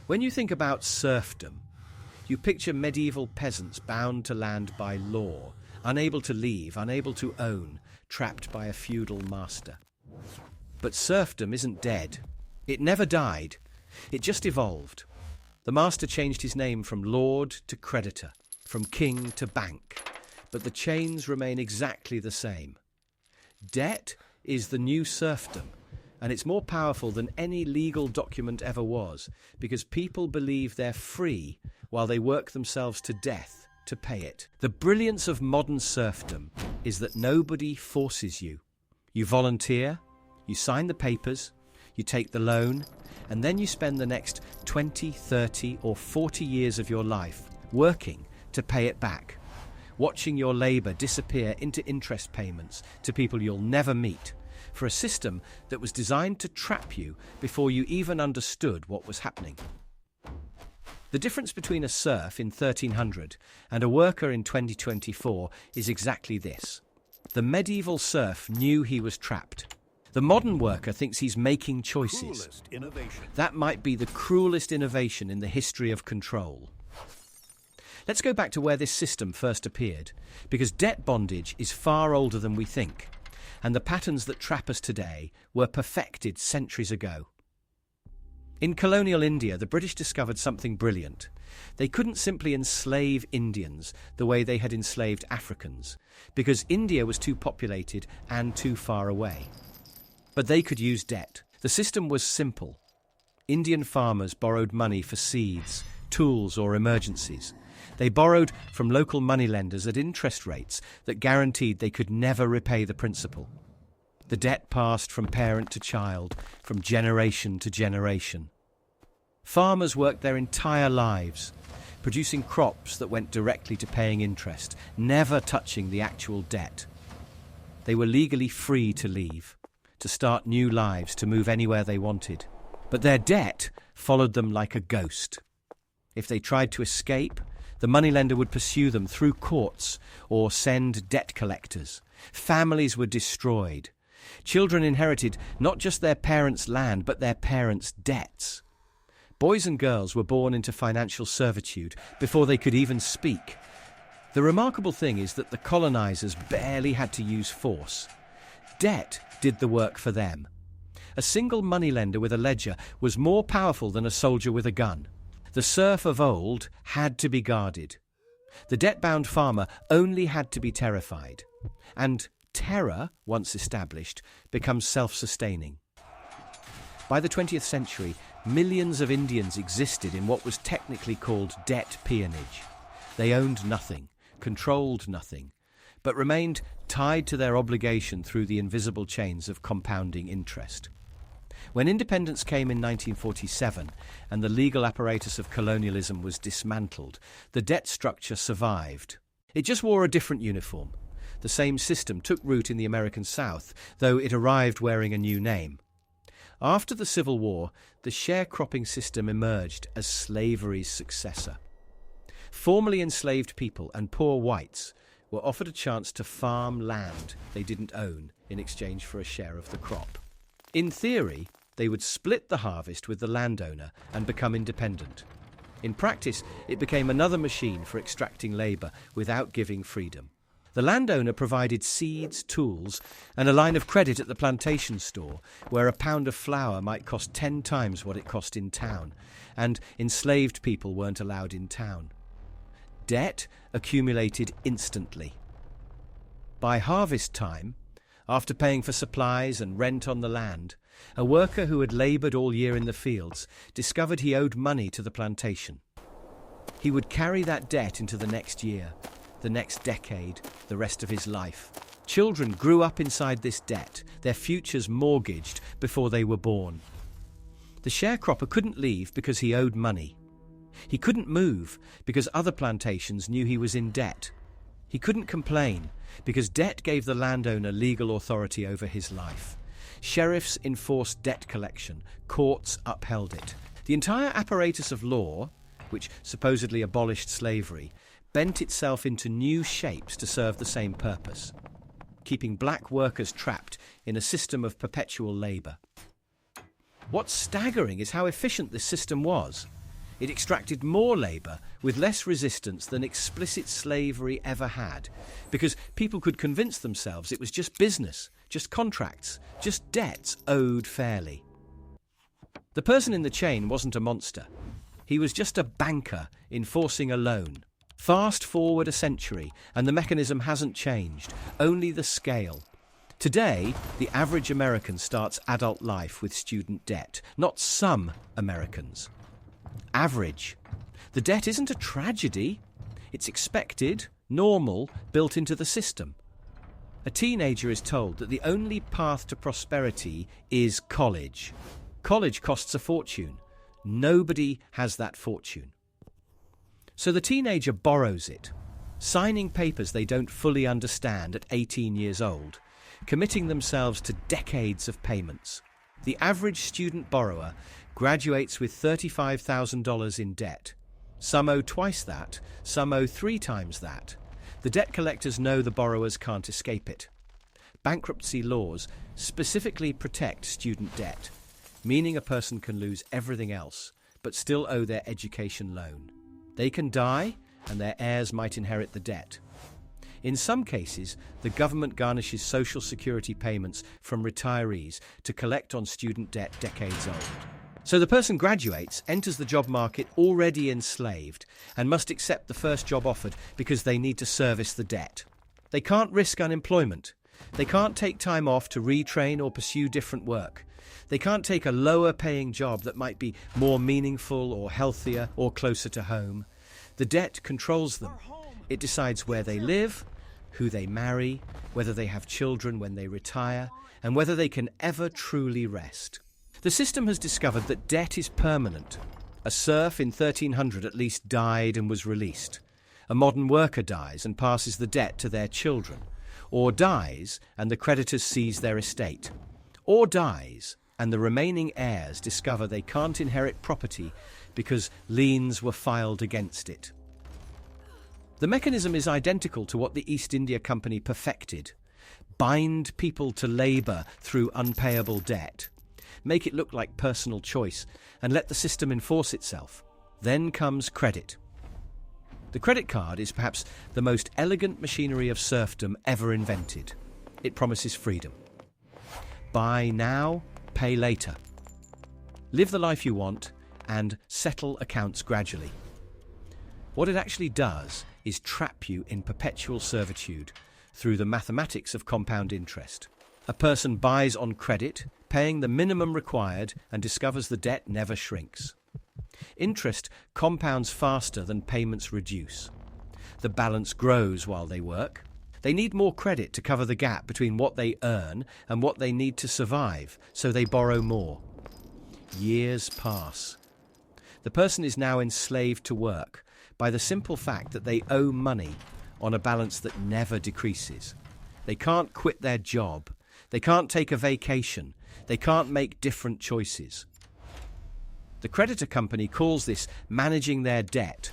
When you think about serfdom, you picture medieval peasants bound to land by law, unable to leave, unable to own, trapped by a feudal master. But serfdom isn't dead. It never died. It just evolved. The master changed his name from lord to creditor, from king to bank, but the chains remain exactly the same. Debt is the new serfdom, and it's more powerful than any legal document ever was, because people believe they're free while they work themselves to death to pay it. The brilliance of modern serfdom is that nobody forces you. You volunteer, you sign the papers, you take the loan, and then you spend the next 20, 30 or 40 years of your life working to pay it back, watching your labour disappear into interest payments to people you'll never meet, for a system that was designed to trap you before you even understood what was happening. The difference between a serf in 1300 and a worker in 2024 is exactly this. The medieval serf knew he was trapped. The modern worker thinks he's making choices. That might be the cruelest innovation in the history of control. Let's go back to where this system first appeared, because debt bondage is far older than we think, and the patterns that trap us today were perfected centuries ago. In colonial India, the British discovered something brilliant. They couldn't simply enslave Indians the way they had enslaved Africans, because India was too populated and too far away. But they could use debt. The system was simple. Indian farmers borrowed money for seeds, tools, or emergencies. They borrowed from local moneylenders at interest rates that guaranteed they could never repay the principal. The debt passed from parent to child, from generation to generation. Farmers worked their entire lives, producing crops that went directly to paying interest, never touching the actual debt. They were legally free to leave, to start new lives, to move anywhere they wanted. But their debt followed them like a ghost. If they tried to escape, the moneylender would pursue them through courts or send debt collectors. Families were destroyed. Children inherited not just their parents' land, but their parents' debts. Boys and girls were born into financial servitude before they could even speak. The remarkable thing is that the colonizers barely had to use force. Debt did the work for them. A single moneylender with a ledger was more powerful than a soldier with a gun. The serf of old had to be guarded. The debt-bound farmer only had to be terrified. And terror, once established, becomes self-sustaining. By the 20th century, millions of Indians existed in what was technically called debt peonage. They owned nothing, controlled nothing, but remained tied to their obligation through the invisible chains of compounding interest. When independence came in 1947 and the legal apparatus of colonialism was dismantled, the debt structure survived. It just wore a different uniform. The same system took root in the American South, though it arrived wearing a new name. After the Civil War, the sharecropping system emerged as slavery's successor. Formerly enslaved people and poor whites were offered a chance to farm land they didn't own in exchange for a share of the crop. In theory, they would split the harvest with the landowner and become independent. In practice, it became another machine for extracting labour without giving freedom. The landowner provided seeds, tools, and a line of credit at the plantation store, where a pound of flour might cost 10 times what it cost in town, and enslaved people weren't allowed in town. Debt accumulated instantly. By harvest time, after paying for supplies and rent on the land, a worker who had laboured all year in the fields discovered he owed money to the plantation. He would carry that debt into the next year, the next decade, the rest of his life. Children grew up inside this debt, their futures mortgaged before they were born. The sharecropper couldn't leave because he owed money. He couldn't move because other plantations knew he was in debt. He couldn't complain because debt gave the landowner legal authority over his life. Sheriffs enforced debt collection, courts upheld it. The entire apparatus of law, which supposedly abolished slavery, bent itself into new shapes to serve the same purpose, keeping black workers trapped in a system of perpetual labour. What's staggering is how efficient this system was. It extracted more labour with less resistance than explicit slavery ever had, because people could convince themselves it was just business, just contracts, just debts owed fairly. The person in the chain wasn't a monster. He was just a banker enforcing a loan. Fast forward a century, and the mechanism hasn't changed, only the scale. Today, the average American starts adult life with student debt, not some Americans. Average. The debt isn't a tragedy. It's expected, normal, built into the system. A teenager is told that the only path to prosperity is college. College costs a fortune. Nobody has that fortune. So the teenager borrows it, signing papers they don't fully understand at 18 years old, committing themselves to decades of payments. The average student borrower graduates with $35,000 in debt. Some owe twice that, some owe 3 times that. The debt collectors know the borrowers can't escape it. Bankruptcy laws specifically protect student debt, meaning a person can lose everything else, but still owe their education loan. They can die, and their heirs might inherit the debt. In some cases, the government garnishes Social Security payments from retirees to collect on student debt decades old. So the person graduates, enters the job market already enslaved, and must accept the first job offered because they need to service the debt. They can't risk unemployment. They can't take time off to retrain or pursue different work. They can't take a lower-paying job that might be more meaningful or healthier or closer to home. The debt controls them. It decides where they live, who they marry, whether they have children when they retire, and whether they can ever truly rest. The system has discovered that debt is permanent. A serf in 1300 at least died and was released. A modern worker dies and passes the debt to their children, or dies and the creditors seize their estate, or dies and the remaining heirs discover they can't inherit property because liens were filed against it. The mechanism is identical to what the East India Company perfected. Bind people to labour through unpayable debt. Make it look like personal choice and let the system enforce itself. Then comes credit. The credit card is perhaps the most elegant machinery of serfdom ever invented. It promises freedom. Buy now, pay later. Live the life you want and settle accounts gradually. What it actually does is trap you in perpetual servitude through the mathematics of compound interest. A person buys on credit, paying the minimum required, and discovers the debt never shrinks. Interest compounds faster than payments reduce. The balance grows while they work. They need more credit to cover the gap between what they earn and what they need to survive, so they borrow more. Years pass. The person is now enslaved to work by the simple fact that they owe money on a balance that never decreases. They can't quit their job. They can't take a vacation. They can't make different choices. The creditor company calls this managing their debt.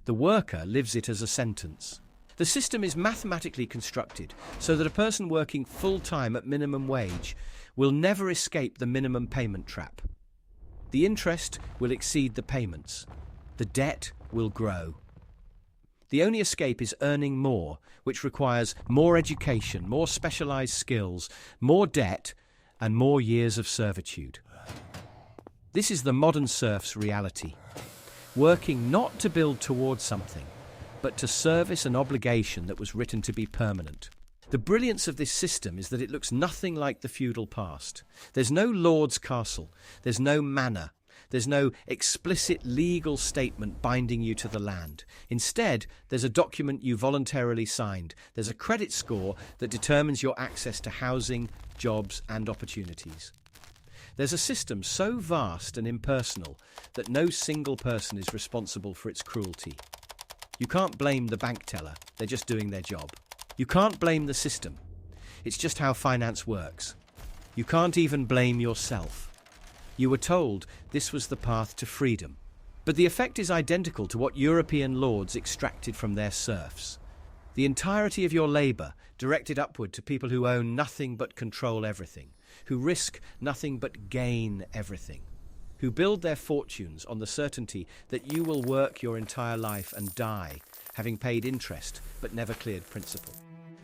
The worker lives it as a sentence. The system is mathematically constructed so that a person working full-time at minimum wage will never escape the minimum payment trap. The interest will exceed the payments. The debt will grow. The only escape is earning more, which requires more education, more specialised skills, more debt, and more years of servitude. This is the modern serf's reality, working not to build towards something, but to service an obligation that was written to be permanent. The brilliance of this system is that it looks nothing like the feudal past. There's no lord's castle, there's no manor, there's no explicit legal statement binding you to the land. Instead, there's a document you voluntarily signed. There's a credit score that determines your access to housing, jobs, and opportunities. There's a system so vast and impersonal that no single person is responsible for its cruelty. You can't blame the bank teller, they're just doing their job. You can't blame the system, it's just how finance works. You can't even blame yourself. You were told this was the path to freedom. But the effect is identical to what European lords extracted from their serfs. The entirety of your labour directed upward to people who own nothing but control everything, who risk nothing but gain everything. who build their fortunes on the certainty that you will work your entire life and die, having paid interest but never cleared principal.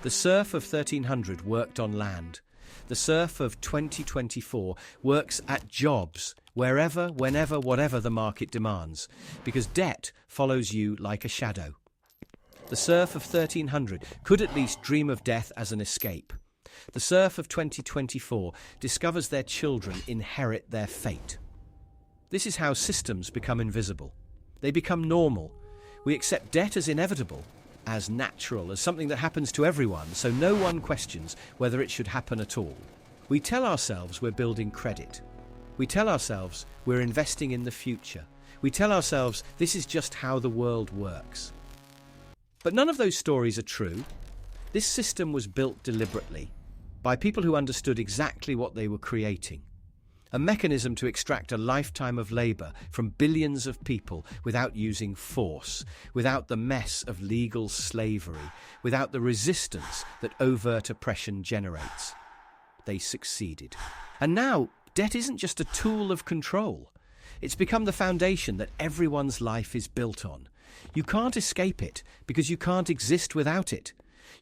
The serf of 1300 worked on land. The serf of 2024 works at jobs, wherever, whenever, whatever the market demands, because debt follows you like a shadow. The serf of 1300 could at least dream of death as an escape. The serf of 2024 discovers their children inherit their fate. This is how systems become invisible. They become normal. We accept debt as inevitable, as natural, as something that happens to everyone, so no one questions whether it should happen at all. We tell ourselves we're building credit. We tell ourselves we're investing in the future. We tell ourselves this is just how the world works. But none of those stories are true. This system was built deliberately by people who understood exactly what they were creating. A mechanism to extract a lifetime of labour from billions of people without using force, without the mess of legal slavery, without the resistance that overt oppression generates. They succeeded. And now, debt isn't just a tool of control. It's become the foundation that everyone's life is built on. You can't escape it because you can't exist without it.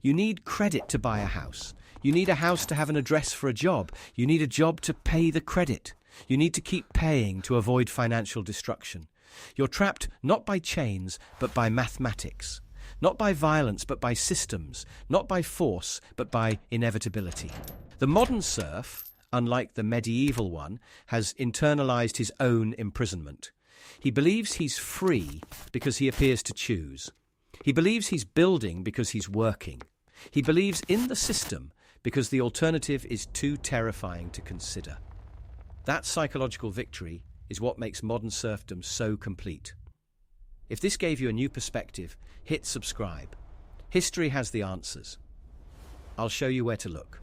You need credit to buy a house. You need a house to have an address for a job. You need a job to pay the credit. You need to keep paying to avoid financial destruction. You're trapped not by chains, but by mathematics. Not by violence, but by systems. Not by force, but by inevitability. The modern serf, unlike the medieval one, has internalized his own imprisonment. He believes he's free because he appears to choose. He believes he's building because he's working. He believes in the system because the alternative is too terrifying to consider. That psychological victory is what makes modern serfdom so complete. If this gave you a new perspective, hit subscribe. History has the answers. I'll show you where to look.